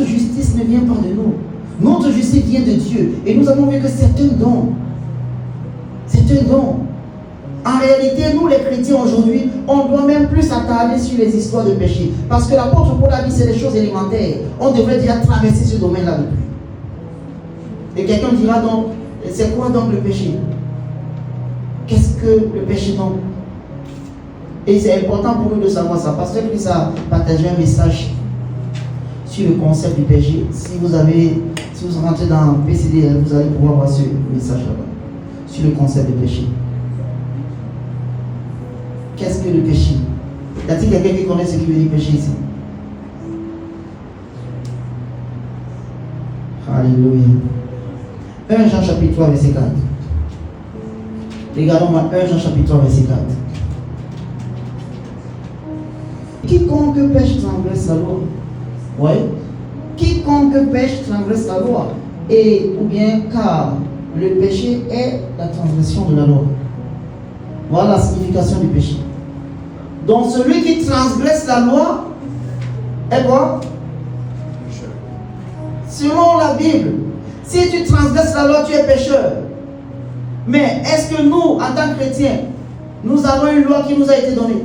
notre justice ne vient pas de nous. Notre justice vient de Dieu. Et nous avons vu que c'est un don. C'est un don. En réalité, nous les chrétiens aujourd'hui, on doit même plus s'attarder sur les histoires de péché. Parce que l'apôtre Paul a dit c'est des choses élémentaires. On devrait déjà traverser ce domaine-là depuis. Et quelqu'un dira donc, c'est quoi donc le péché? Qu'est-ce que le péché donc? Et c'est important pour nous de savoir ça. Parce que Christ a partagé un message sur le concept du péché. Si vous rentrez dans PCD, vous allez pouvoir voir ce message là-bas. Sur le concept du péché. Qu'est-ce que le péché? Y a-t-il quelqu'un qui connaît ce qui veut dire péché ici? Alléluia. 1 Jean chapitre 3 verset 4. Regardons-moi 1 Jean chapitre 3 verset 4. Quiconque pêche transgresse la loi. Oui. Quiconque pêche transgresse la loi. Ou bien car le péché est la transgression de la loi. Voilà la signification du péché. Donc celui qui transgresse la loi est quoi? Selon la Bible, si tu transgresses la loi, tu es pécheur. Mais est-ce que nous, en tant que chrétiens, nous avons une loi qui nous a été donnée?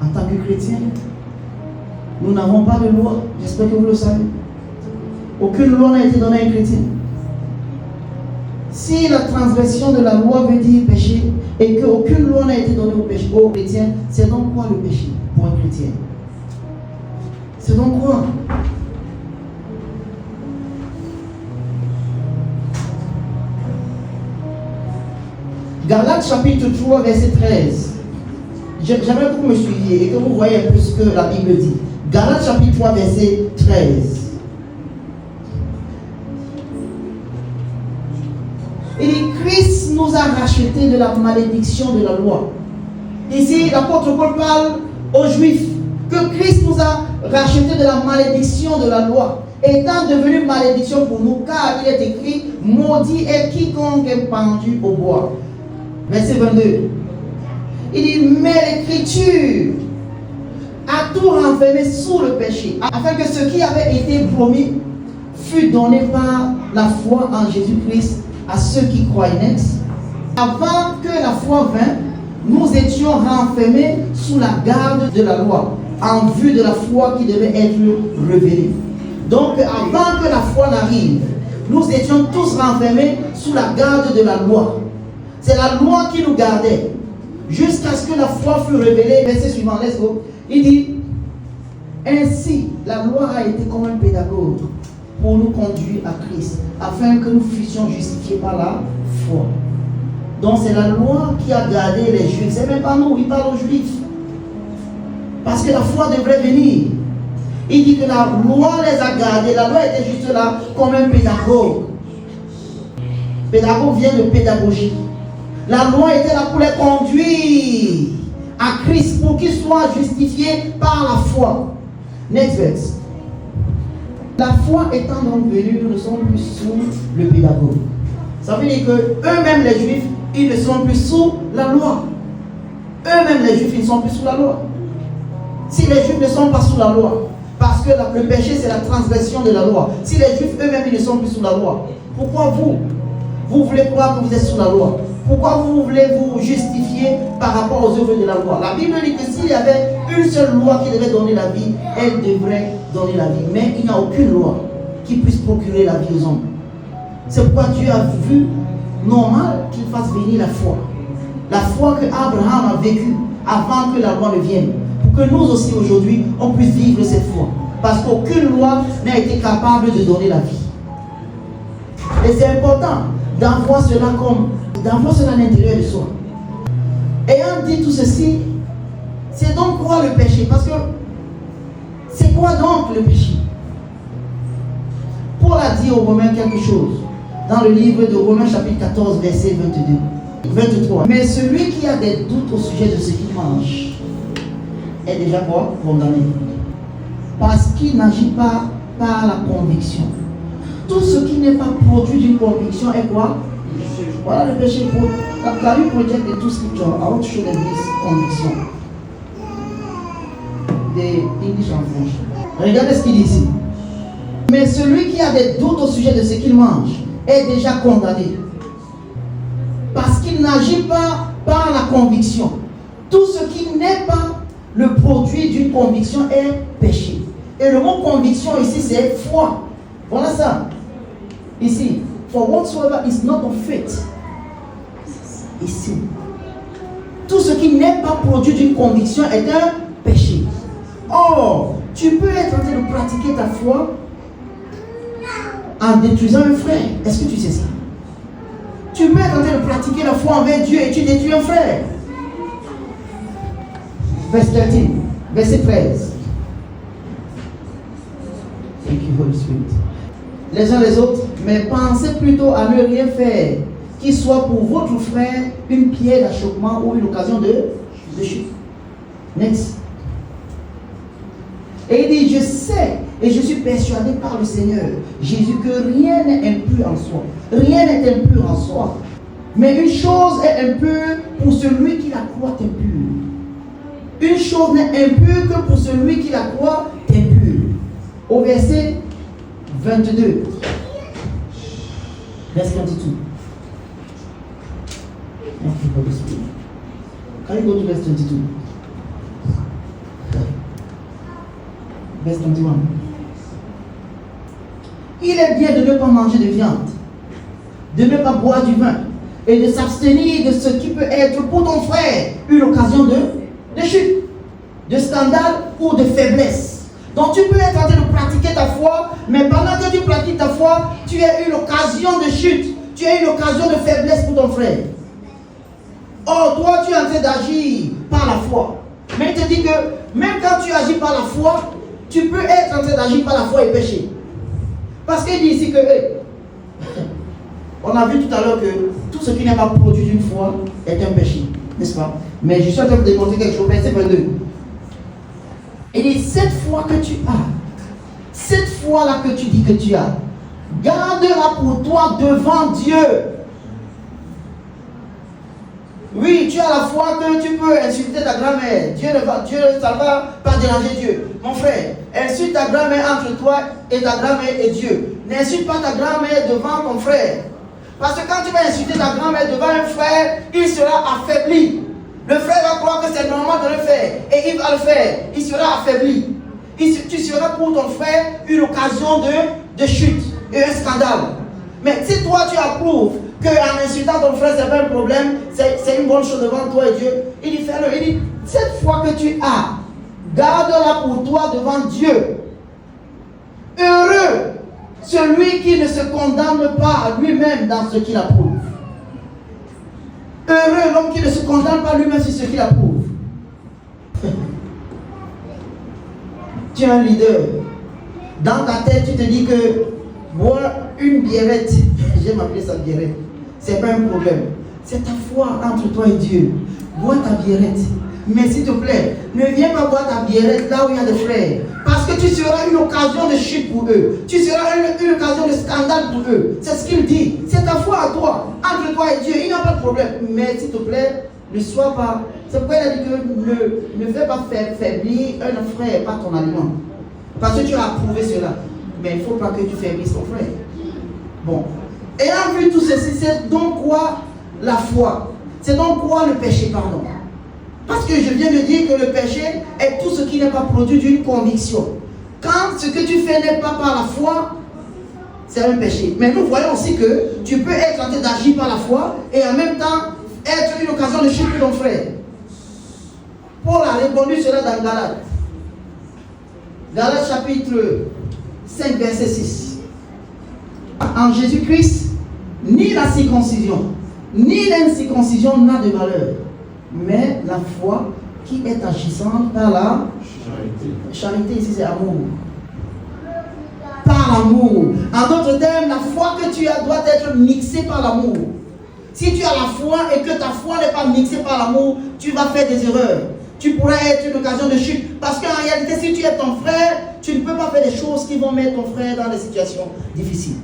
En tant que chrétiens, nous n'avons pas de loi. J'espère que vous le savez. Aucune loi n'a été donnée à un chrétien. Si la transgression de la loi veut dire péché et qu'aucune loi n'a été donnée aux chrétiens, c'est donc quoi le péché pour un chrétien? C'est donc quoi? Galates chapitre 3 verset 13. J'aimerais que vous me suiviez et que vous voyez un peu ce que la Bible dit. Galates chapitre 3 verset 13. Il dit, Christ nous a rachetés de la malédiction de la loi. Ici, l'apôtre Paul parle aux Juifs que Christ nous a rachetés de la malédiction de la loi, étant devenu malédiction pour nous, car il est écrit, maudit est quiconque est pendu au bois. Verset 22. Il dit, mais l'Écriture a tout renfermé sous le péché, afin que ce qui avait été promis fût donné par la foi en Jésus-Christ à ceux qui croient naissent. Avant que la foi vînt, nous étions renfermés sous la garde de la loi, en vue de la foi qui devait être révélée. Donc, avant que la foi n'arrive, nous étions tous renfermés sous la garde de la loi. C'est la loi qui nous gardait, jusqu'à ce que la foi fût révélée. Verset suivant, let's go. Il dit, ainsi, la loi a été comme un pédagogue pour nous conduire à Christ, afin que nous fussions justifiés par la foi. Donc c'est la loi qui a gardé les Juifs. C'est même pas nous, il parle aux Juifs. Parce que la foi devrait venir. Il dit que la loi les a gardés. La loi était juste là comme un pédagogue. Pédagogue vient de pédagogie. La loi était là pour les conduire à Christ, pour qu'ils soient justifiés par la foi. Next verse. La foi étant donc venue, nous ne sommes plus sous le pédagogue. Ça veut dire que eux-mêmes les Juifs, ils ne sont plus sous la loi. Eux-mêmes les Juifs, ils ne sont plus sous la loi. Si les Juifs ne sont pas sous la loi, parce que le péché c'est la transgression de la loi. Si les Juifs eux-mêmes ils ne sont plus sous la loi, pourquoi vous voulez croire que vous êtes sous la loi? Pourquoi vous voulez vous justifier par rapport aux œuvres de la loi? La Bible dit que s'il y avait une seule loi qui devait donner la vie, elle devrait donner la vie. Mais il n'y a aucune loi qui puisse procurer la vie aux hommes. C'est pourquoi Dieu a vu normal qu'il fasse venir la foi. La foi que Abraham a vécue avant que la loi ne vienne. Pour que nous aussi aujourd'hui, on puisse vivre cette foi. Parce qu'aucune loi n'a été capable de donner la vie. Et c'est important d'envoyer cela à l'intérieur de soi. Ayant dit tout ceci, c'est donc quoi le péché? Parce que c'est quoi donc le péché? Paul a dit aux Romains quelque chose dans le livre de Romains chapitre 14 verset 23. Mais celui qui a des doutes au sujet de ce qu'il mange est déjà quoi? Condamné. Parce qu'il n'agit pas par la conviction. Tout ce qui n'est pas produit d'une conviction est quoi? Voilà le péché. La Bible projette de tout scripture. I want to show them this conviction. The Yiddish en français. Regardez ce qu'il dit ici. Mais celui qui a des doutes au sujet de ce qu'il mange est déjà condamné. Parce qu'il n'agit pas par la conviction. Tout ce qui n'est pas le produit d'une conviction est péché. Et le mot conviction ici, c'est foi. Voilà ça. Ici. For whatsoever is not of faith. Ici. Tout ce qui n'est pas produit d'une conviction est un péché. Or, tu peux être en train de pratiquer ta foi en détruisant un frère. Est-ce que tu sais ça? Tu peux être en train de pratiquer la foi envers Dieu et tu détruis un frère. Verset 13. Thank you, Holy Spirit. Les uns les autres, mais pensez plutôt à ne rien faire qui soit pour votre frère une pierre d'achoppement ou une occasion de chute. Next. Et il dit, je sais et je suis persuadé par le Seigneur Jésus que rien n'est impur en soi. Rien n'est impur en soi. Mais une chose est impure pour celui qui la croit impure. Une chose n'est impure que pour celui qui la croit impure. Au verset 22. Verset 22. Can you go to verse 22? Verse 21. Il est bien de ne pas manger de viande, de ne pas boire du vin et de s'abstenir de ce qui peut être pour ton frère une occasion de chute, de scandale ou de faiblesse. Donc tu peux être en train de pratiquer ta foi, mais pendant que tu pratiques ta foi, tu as une occasion de chute, tu as une occasion de faiblesse pour ton frère. Or, toi, tu es en train d'agir par la foi. Mais il te dit que même quand tu agis par la foi, tu peux être en train d'agir par la foi et pécher. Parce qu'il dit ici que, on a vu tout à l'heure que tout ce qui n'est pas produit d'une foi est un péché, n'est-ce pas? Mais je suis en train de démontrer quelque chose. Verset 22. Il dit, cette foi que tu as, cette foi-là que tu dis que tu as, garde-la pour toi devant Dieu. Oui, tu as la foi que tu peux insulter ta grand-mère. Dieu, ça ne va pas déranger Dieu. Mon frère, insulte ta grand-mère entre toi et ta grand-mère et Dieu. N'insulte pas ta grand-mère devant ton frère. Parce que quand tu vas insulter ta grand-mère devant un frère, il sera affaibli. Le frère va croire que c'est normal de le faire. Et il va le faire. Il sera affaibli. Tu seras pour ton frère une occasion de chute et un scandale. Mais si toi tu approuves qu'en insultant ton frère, c'est pas un problème, c'est une bonne chose devant toi et Dieu. Il dit, fais-le. Il dit, cette foi que tu as, garde-la pour toi devant Dieu. Heureux celui qui ne se condamne pas lui-même dans ce qu'il approuve. Heureux l'homme qui ne se condamne pas lui-même sur ce qu'il approuve. Tu es un leader. Dans ta tête, tu te dis que boire une biérette, j'aime appeler ça biérette, c'est pas un problème. C'est ta foi entre toi et Dieu. Bois ta biérette. Mais s'il te plaît, ne viens pas boire ta biérette là où il y a des frères. Parce que tu seras une occasion de chute pour eux. Tu seras une occasion de scandale pour eux. C'est ce qu'il dit. C'est ta foi à toi. Entre toi et Dieu, il n'y a pas de problème. Mais s'il te plaît, ne sois pas. C'est pourquoi il a dit que ne fais pas faiblir un frère par ton aliment. Parce que tu as approuvé cela. Mais il ne faut pas que tu faiblisses ton frère. Bon. Ayant vu tout ceci, c'est donc quoi la foi? C'est donc quoi le péché, pardon? Parce que je viens de dire que le péché est tout ce qui n'est pas produit d'une conviction. Quand ce que tu fais n'est pas par la foi, c'est un péché. Mais nous voyons aussi que tu peux être en train d'agir par la foi et en même temps être une occasion de chute pour ton frère. Paul a répondu cela dans Galates. Galates chapitre 5, verset 6. En Jésus-Christ, ni la circoncision, ni l'incirconcision n'a de valeur, mais la foi qui est agissante par la charité, ici c'est amour. Par l'amour. En d'autres termes, la foi que tu as doit être mixée par l'amour. Si tu as la foi et que ta foi n'est pas mixée par l'amour, tu vas faire des erreurs. Tu pourras être une occasion de chute. Parce qu'en réalité, si tu es ton frère, tu ne peux pas faire des choses qui vont mettre ton frère dans des situations difficiles.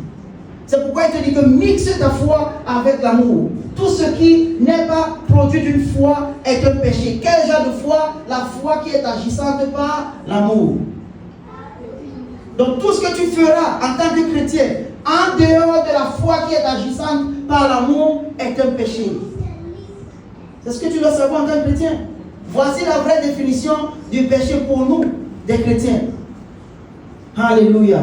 C'est pourquoi il te dit que mixe ta foi avec l'amour. Tout ce qui n'est pas produit d'une foi est un péché. Quel genre de foi? La foi qui est agissante par l'amour. Donc tout ce que tu feras en tant que chrétien, en dehors de la foi qui est agissante par l'amour, est un péché. C'est ce que tu dois savoir en tant que chrétien. Voici la vraie définition du péché pour nous, des chrétiens. Alléluia.